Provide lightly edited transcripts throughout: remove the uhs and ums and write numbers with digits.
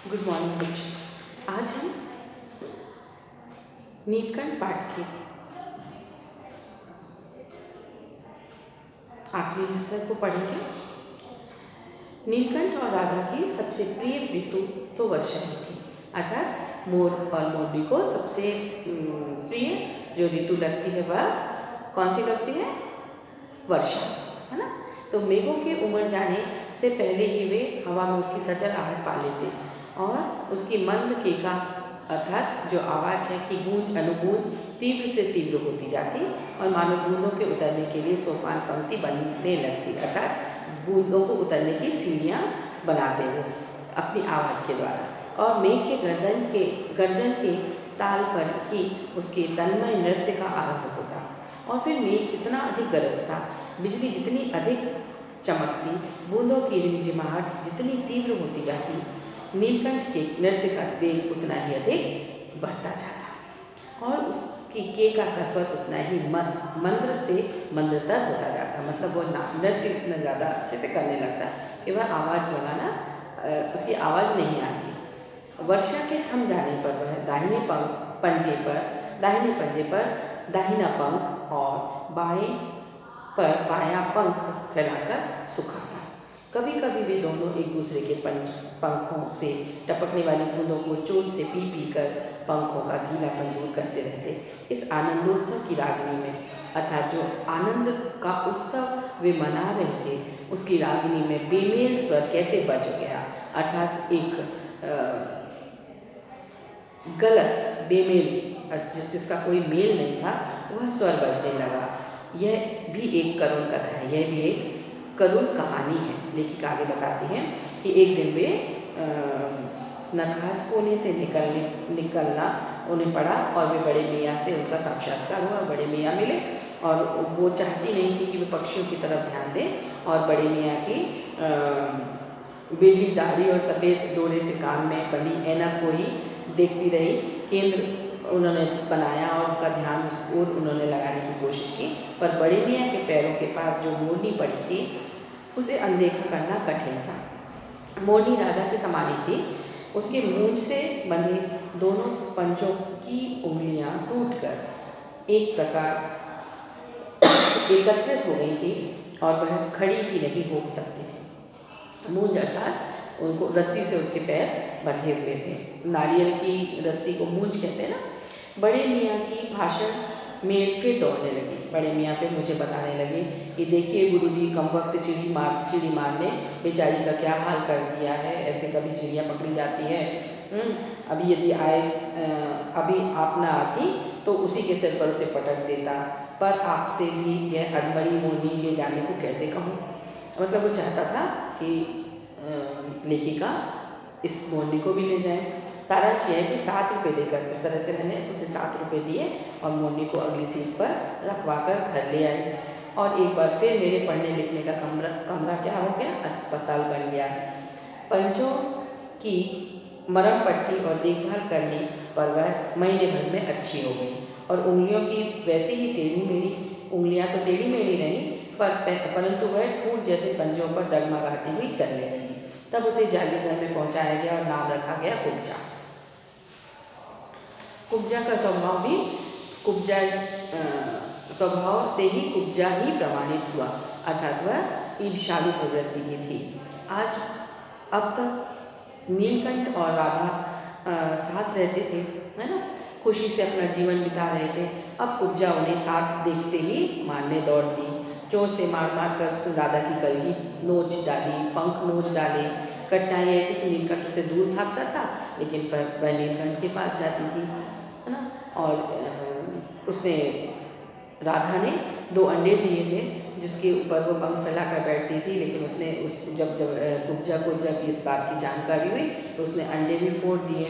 Good morning बच्चों। आज हम नीलकंठ पाठ के आखिरी हिस्से को पढ़ेंगे। नीलकंठ और राधा की सबसे प्रिय ऋतु तो वर्षा ही थी। अर्थात मोर और मोरनी को सबसे प्रिय जो ऋतु लगती है वह कौन सी लगती है? वर्षा, है ना। तो मेघों के उमड़ जाने से पहले ही वे हवा में उसकी सजल आहट पा लेते और उसकी मंद केका अर्थात जो आवाज़ है कि गूंज अनुगूंज तीव्र से तीव्र होती जाती और मानो बूंदों के उतरने के लिए सोपान पंक्ति बनने लगती। अर्थात बूंदों को उतरने की सीढ़ियाँ बनाते वो अपनी आवाज़ के द्वारा। और मेघ के गर्जन के ताल पर ही उसके तन्मय नृत्य का आरंभ होता। और फिर मेघ जितना अधिक गरजता, बिजली जितनी अधिक चमकती, बूंदों की रिमझिमाहट जितनी तीव्र होती जाती, नीलकंठ के नृत्य का वेग उतना ही अधिक बढ़ता जाता और उसकी केका का स्वर उतना ही मंद्र से मंद्रतर होता जाता। मतलब वो नृत्य इतना ज़्यादा अच्छे से करने लगता कि वह आवाज़ लगाना उसकी आवाज़ नहीं आती। वर्षा के थम जाने पर वह दाहिने पंजे पर दाहिना पंख और बाएं पर बायां पंख फैलाकर सुखाता। कभी कभी वे दोनों एक दूसरे के पंखों से टपकने वाली बूंदों को चोट से पी पी कर पंखों का गीलापन दूर करते रहते। इस आनंदोत्सव की रागिनी में अर्थात जो आनंद का उत्सव वे मना रहे थे उसकी रागिनी में बेमेल स्वर कैसे बज गया। अर्थात एक गलत बेमेल जिसका कोई मेल नहीं था वह स्वर बजने लगा। यह भी एक करुण कथा है, यह भी एक करुण कहानी है। लेखिका आगे बताती हैं कि एक दिन वे नखास कोने से निकलना उन्हें पड़ा और वे बड़े मियाँ से उनका साक्षात्कार हुआ। बड़े मियाँ मिले और वो चाहती नहीं थी कि वे पक्षियों की तरफ ध्यान दें और बड़े मियाँ की बेली दाढ़ी और सफ़ेद डोरे से कान में बंधी ऐनक को ही देखती रही। केंद्र उन्होंने बनाया और उनका ध्यान उस ओर उन्होंने लगाने की कोशिश की, पर बड़े मियाँ के पैरों के पास जो मोरनी पड़ी थी उसे अनदेखा करना कठिन था। मोरनी राधा की समानी थी। उसके मूंछ से बंधे दोनों पंजों की उंगलियां टूटकर एक प्रकार एकत्रित हो गई थी और वह खड़ी ही नहीं हो सकती थी। मूंछ अर्थात उनको रस्सी से उसके पैर बंधे हुए थे। नारियल की रस्सी को मूंछ कहते हैं ना। बड़े मियाँ की भाषण में फिर दौड़ने लगी। बड़े मियाँ फिर मुझे बताने लगे कि देखिए गुरुजी, कम वक्त चिड़ी मारने बेचारी का क्या हाल कर दिया है। ऐसे कभी चिड़िया पकड़ी जाती है। अभी यदि अभी आप ना आती तो उसी के सिर पर उसे पटक देता, पर आपसे भी यह अधमरी मोरनी ले जाने को कैसे कहूँ। मतलब वो चाहता था कि लेखिका इस मोरनी को भी ले जाए। सारांश यह है कि 7 रुपये देकर इस तरह से मैंने उसे 7 रुपये दिए और मोरनी को अगली सीट पर रखवा कर घर ले आई। और एक बार फिर मेरे पढ़ने लिखने का कमरा क्या हो गया? अस्पताल बन गया। पंचों की मरहम पट्टी और देखभाल करने पर वह महीने भर में अच्छी हो गई और उंगलियों की वैसे ही टेढ़ी मेढ़ी उंगलियां तो टेढ़ी मेढ़ी नहीं परंतु वह ठूंठ जैसे पंजों पर डगमगाती हुई चलने लगी। तब उसे जालीघर में पहुंचाया गया और नाम रखा गया कुब्जा। कुब्जा का स्वभाव भी कुब्जा स्वभाव से ही कुब्जा ही प्रमाणित हुआ। अर्थात वह ईर्ष्यालु प्रवृत्ति की थी। आज अब तक नीलकंठ और राधा साथ रहते थे, है ना, खुशी से अपना जीवन बिता रहे थे। अब कुब्जा उन्हें साथ देखते ही मारने दौड़ दी। जोर से मार मार कर राधा की कलगी नोच डाली, पंख नोच डाले। कठिनाई यह थी कि नीलकंठ उसे दूर भागता था लेकिन वह नीलकंठ के पास जाती थी, है ना। और उसने राधा ने 2 अंडे दिए थे जिसके ऊपर वो पंख फैलाकर बैठती थी। लेकिन उसने जब कुब्जा को जब इस बात की जानकारी हुई तो उसने अंडे भी फोड़ दिए,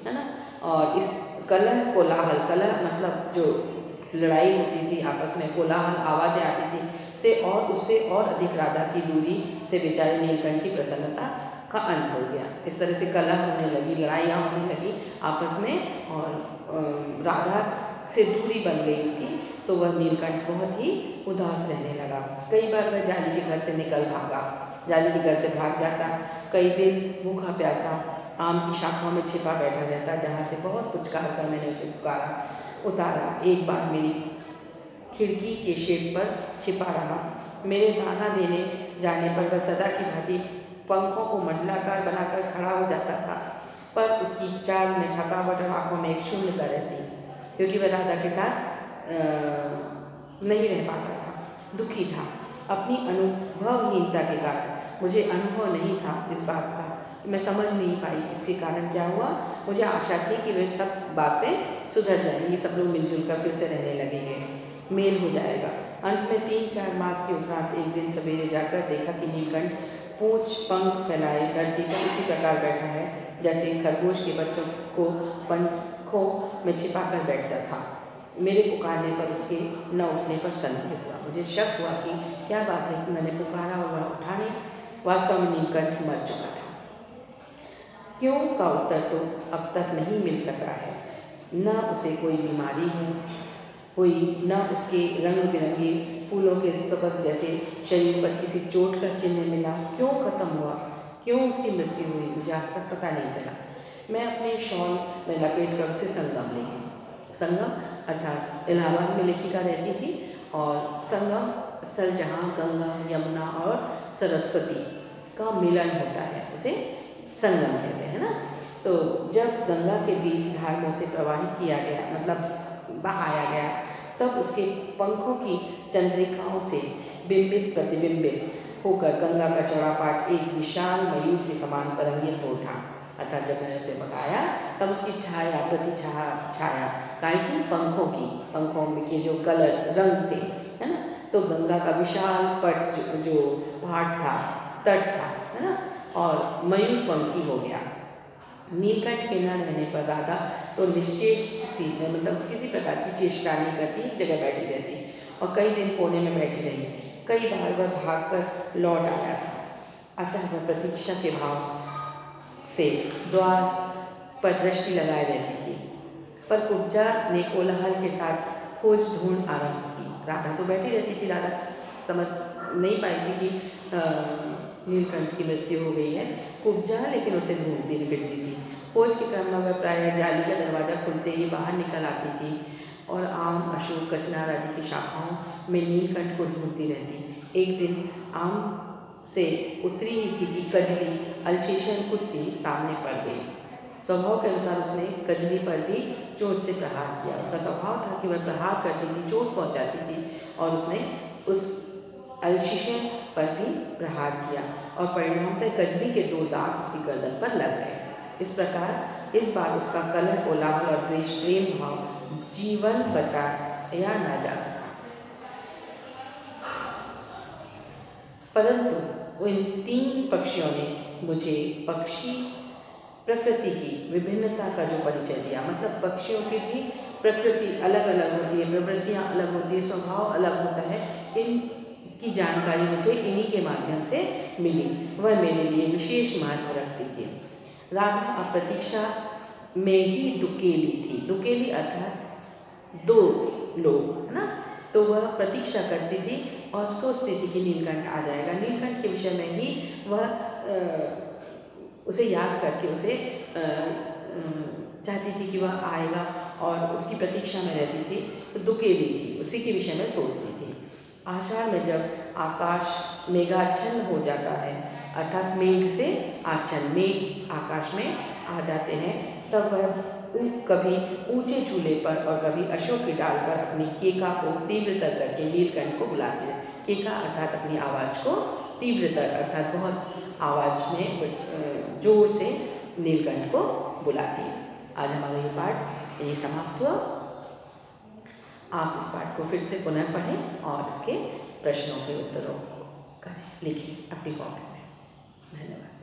है ना। और इस कलह मतलब जो लड़ाई होती थी आपस में, कोलाहल आवाज़ें आती थी से और उससे और अधिक राधा की दूरी से बेचारे नीलकंठ की प्रसन्नता का अंत हो गया। इस तरह से कलह होने लगी, लड़ाइयाँ होने लगी आपस में और राधा से दूरी बन गई उसकी। तो वह नीलकंठ बहुत ही उदास रहने लगा। कई बार वह जाली के घर से निकल भागा, जाली के घर से भाग जाता। कई दिन भूखा प्यासा आम की शाखाओं में छिपा बैठा रहता, जहाँ से बहुत पुचकार कर मैंने उसे पुकारा, उतारा। एक बार मेरी खिड़की के शेड पर छिपा रहा। मेरे दाना देने जाने पर वह सदा की भांति पंखों को मंडलाकार बनाकर खड़ा हो जाता था, पर उसकी चाल में थकावट और आँखों में एक शून्यता रहती, क्योंकि वह राधा के साथ नहीं रह पाता था, दुखी था। अपनी अनुभवहीनता के कारण मुझे अनुभव नहीं था इस बात का, मैं समझ नहीं पाई इसके कारण क्या हुआ। मुझे आशा थी कि वे सब बातें सुधर जाएंगी, सब लोग मिलजुल कर फिर से रहने लगेंगे, मेल हो जाएगा। अंत में 3-4 मास के उपरांत एक दिन सवेरे जाकर देखा कि नीलकंठ पूंछ पंख फैलाए धरती पर उसी प्रकार बैठा है जैसे खरगोश के बच्चों को पंखों में छिपा कर बैठता था। मेरे पुकारने पर उसके न उठने पर संदेह हुआ। मुझे शक हुआ कि क्या बात है कि मैंने पुकारा और वह उठा नहीं। वास्तव में नीलकंठ मर चुका था। क्यों का उत्तर तो अब तक नहीं मिल सका है। न उसे कोई बीमारी हुई, न उसके रंग बिरंगे फूलों के स्तबक जैसे शरीर पर किसी चोट का चिन्ह मिला। क्यों खत्म हुआ, क्यों उसकी मृत्यु हुई, मुझे आज तक पता नहीं चला। मैं अपने शॉल में लपेट कर उसे संगम ले गई। संगम अर्थात इलाहाबाद में लेखिका रहती थी, और संगम स्थल जहाँ गंगा, यमुना और सरस्वती का मिलन होता है उसे संगम कहते हैं ना। तो जब गंगा के बीच धारमों से प्रवाहित किया गया, मतलब बहाया गया, तब उसके पंखों की चंद्रिकाओं से बिंबित प्रतिबिंबित होकर गंगा का चौड़ा पाट एक विशाल मयूर के समान तरंगित हो उठा। अर्थात जब मैंने उसे बगाया तब उसकी छाया छाया काय की पंखों में के जो कलर रंग थे, है ना, तो गंगा का विशाल पट जो घाट था, तट था, है ना, और मयूर पंखी हो गया। नीलकंठ के न रहने पर राधा तो निश्चेष सी, मतलब किसी प्रकार की चेष्टा नहीं करती, एक जगह बैठी रहती, और कई दिन कोने में बैठी रही। कई बार वह भागकर लौट आया था। अतः वह प्रतीक्षा के भाव से द्वार पर दृष्टि लगाए रहती थी, पर कुब्जा ने कोलाहल के साथ खोज ढूंढ आरंभ की। राधा तो बैठी रहती थी। राधा समझ नहीं पाई थी कि नीलकंठ की मृत्यु हो गई है। कुब्जा लेकिन उसे ढूंढती फिरती थी। खोज के क्रम में वह प्रायः जाली का दरवाज़ा खुलते ही बाहर निकल आती थी और आम, अशोक, कचनार आदि की शाखाओं में नीलकंठ को ढूंढती रहती। एक दिन आम से उतरी ही थी कि कजली अल्सेशियन कुत्ती सामने पड़ गई। स्वभाव के अनुसार उसने कजली पर भी चोट से प्रहार किया। उसका स्वभाव था कि वह प्रहार करती थी, चोट पहुंचाती थी, और उसने उस अल्सेशियन पर भी प्रहार किया, और परिणामतः कजली के 2 दांत उसकी गर्दन पर लग गए। इस प्रकार इस बार उसका कलह, कोलाहल और द्वेष प्रेम भाव जीवन बचाया न जा सका। परंतु उन 3 पक्षियों ने मुझे पक्षी प्रकृति की विभिन्नता का जो परिचय दिया, मतलब पक्षियों की भी प्रकृति अलग अलग होती है, प्रवृत्तियाँ अलग होती है, स्वभाव अलग होता है, इनकी जानकारी मुझे इन्हीं के माध्यम से मिली। वह मेरे लिए विशेष महत्व रखती थी। राधा अब प्रतीक्षा में ही दुकेली थी। दुकेली अर्थात 2 लोग, है ना। तो वह प्रतीक्षा करती थी और सोचती थी कि नीलकंठ आ जाएगा। नीलकंठ के विषय में ही वह उसे याद करके उसे चाहती थी कि वह आएगा, और उसकी प्रतीक्षा में रहती थी। तो दुकेली थी, उसी के विषय में सोचती थी। आषाढ़ में जब आकाश मेघाच्छन्न हो जाता है, अर्थात मेघ से आच्छन्न, मेघ आकाश में आ जाते हैं, तब वह कभी ऊंचे झूले पर और कभी अशोक की डाल पर अपनी केका को तीव्रतर करके नीलकंठ को बुलाती है। केका अर्थात अपनी आवाज़ को तीव्रतर अर्थात बहुत आवाज़ में जोर से नीलकंठ को बुलाती है। आज हमारा ये पाठ यही समाप्त हुआ। आप इस पाठ को फिर से पुनः पढ़ें और इसके प्रश्नों के उत्तरों को करें, लिखें अपनी कॉपी में। धन्यवाद।